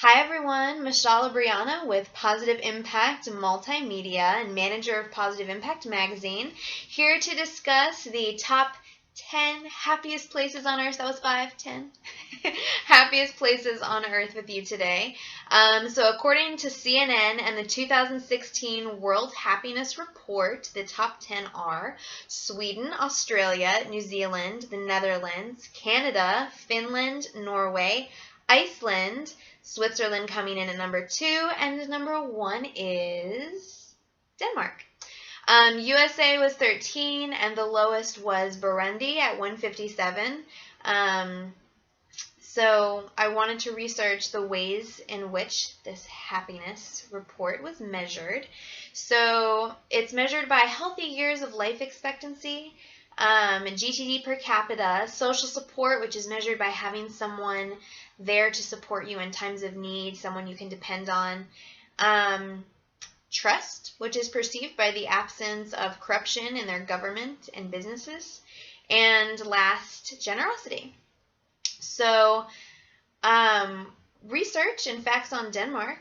Hi everyone, Michalla Brianna with Positive Impact Multimedia and manager of Positive Impact Magazine, here to discuss the top 10 happiest places on earth. That was 5, 10 happiest places on earth with you today. So according to CNN and the 2016 World Happiness Report, the top 10 are Sweden, Australia, New Zealand, the Netherlands, Canada, Finland, Norway, Iceland, Switzerland coming in at number 2, and number 1 is Denmark. USA was 13, and the lowest was Burundi at 157. So I wanted to research the ways in which this happiness report was measured. So it's measured by healthy years of life expectancy, GTD per capita, social support, which is measured by having someone there to support you in times of need, someone you can depend on, trust, which is perceived by the absence of corruption in their government and businesses, and last, generosity. So, research and facts on Denmark.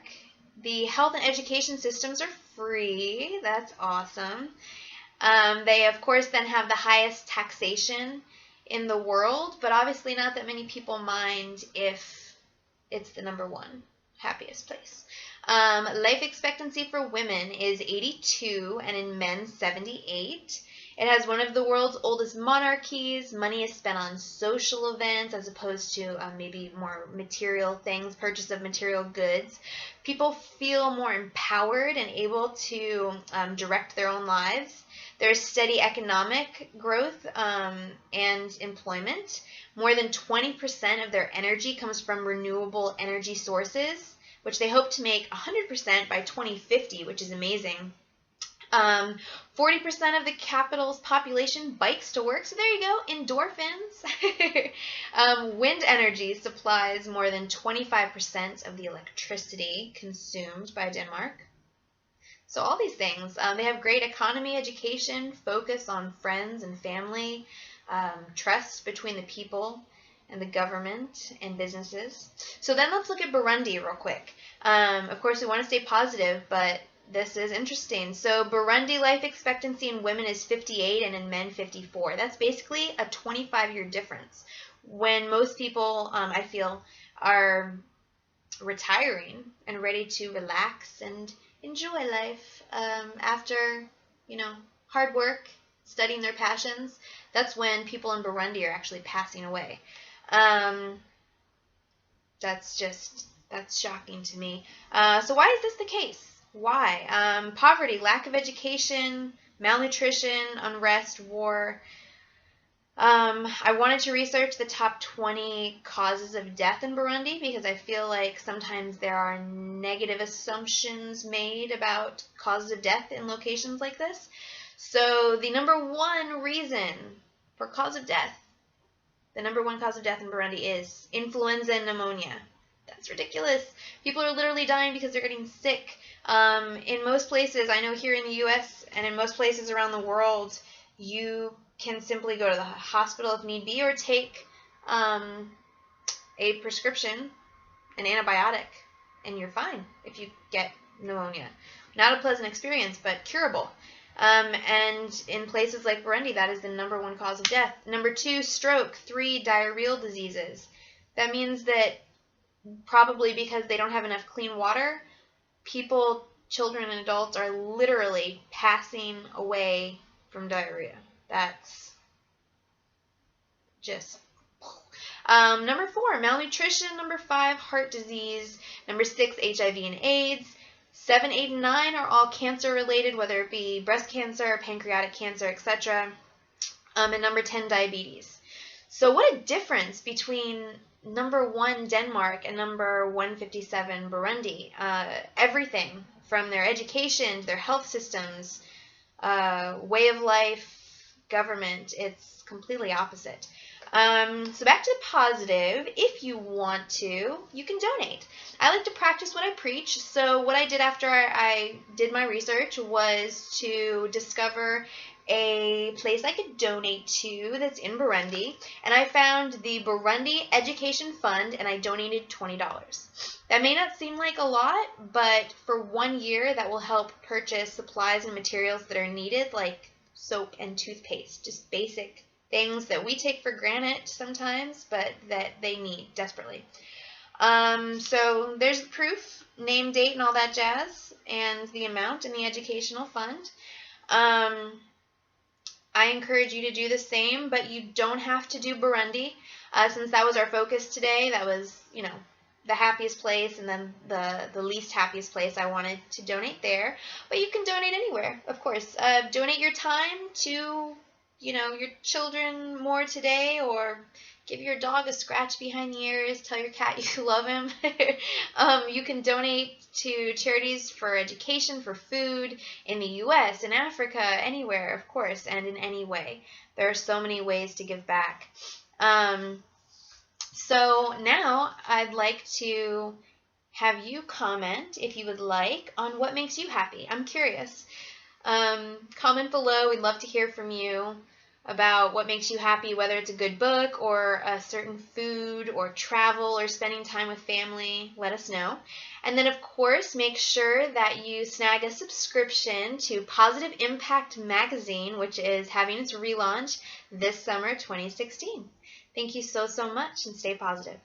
The health and education systems are free. That's awesome. They, of course, then have the highest taxation in the world, but obviously not that many people mind if it's the number 1 happiest place. Life expectancy for women is 82 and in men 78. It has one of the world's oldest monarchies. Money is spent on social events as opposed to maybe more material things, purchase of material goods. People feel more empowered and able to direct their own lives. There's steady economic growth and employment. More than 20% of their energy comes from renewable energy sources, which they hope to make 100% by 2050, which is amazing. 40% of the capital's population bikes to work, so there you go, endorphins. Wind energy supplies more than 25% of the electricity consumed by Denmark. So all these things, they have great economy, education, focus on friends and family, trust between the people and the government and businesses. So then let's look at Burundi real quick. Of course, we want to stay positive, but this is interesting. So Burundi life expectancy in women is 58 and in men 54. That's basically a 25-year difference. When most people, I feel, are retiring and ready to relax and enjoy life after, hard work, studying their passions, that's when people in Burundi are actually passing away. That's shocking to me. So why is this the case? Why? Poverty, lack of education, malnutrition, unrest, war. I wanted to research the top 20 causes of death in Burundi because I feel like sometimes there are negative assumptions made about causes of death in locations like this. So the number 1 reason for cause of death, the number 1 cause of death in Burundi is influenza and pneumonia. That's ridiculous. People are literally dying because they're getting sick. In most places, I know here in the U.S. and in most places around the world, you can simply go to the hospital if need be or take a prescription, an antibiotic, and you're fine if you get pneumonia. Not a pleasant experience, but curable. And in places like Burundi, that is the number 1 cause of death. Number 2, stroke. 3, diarrheal diseases. That means that probably because they don't have enough clean water, people, children, and adults are literally passing away from diarrhea. That's just... Number 4, malnutrition. Number 5, heart disease. Number 6, HIV and AIDS. 7, 8, and 9 are all cancer-related, whether it be breast cancer, pancreatic cancer, etc. And number 10, diabetes. So what a difference between number 1, Denmark, and number 157, Burundi. Everything from their education to their health systems, way of life, government, it's completely opposite. So back to the positive. If you want to, you can donate. I like to practice what I preach. So what I did after I did my research was to discover a place I could donate to that's in Burundi, and I found the Burundi Education Fund, and I donated $20. That may not seem like a lot, but for 1 year, that will help purchase supplies and materials that are needed, like soap and toothpaste, just basic things that we take for granted sometimes, but that they need desperately. So there's the proof, name, date, and all that jazz, and the amount in the educational fund. I encourage you to do the same, but you don't have to do Burundi. Since that was our focus today, that was, the happiest place, and then the least happiest place, I wanted to donate there. But you can donate anywhere, of course. Donate your time to, your children more today, or give your dog a scratch behind the ears, tell your cat you love him. You can donate to charities for education, for food, in the U.S., in Africa, anywhere, of course, and in any way. There are so many ways to give back. So now I'd like to have you comment, if you would like, on what makes you happy. I'm curious. Comment below. We'd love to hear from you about what makes you happy, whether it's a good book or a certain food or travel or spending time with family. Let us know. And then, of course, make sure that you snag a subscription to Positive Impact Magazine, which is having its relaunch this summer 2016. Thank you so much, and stay positive.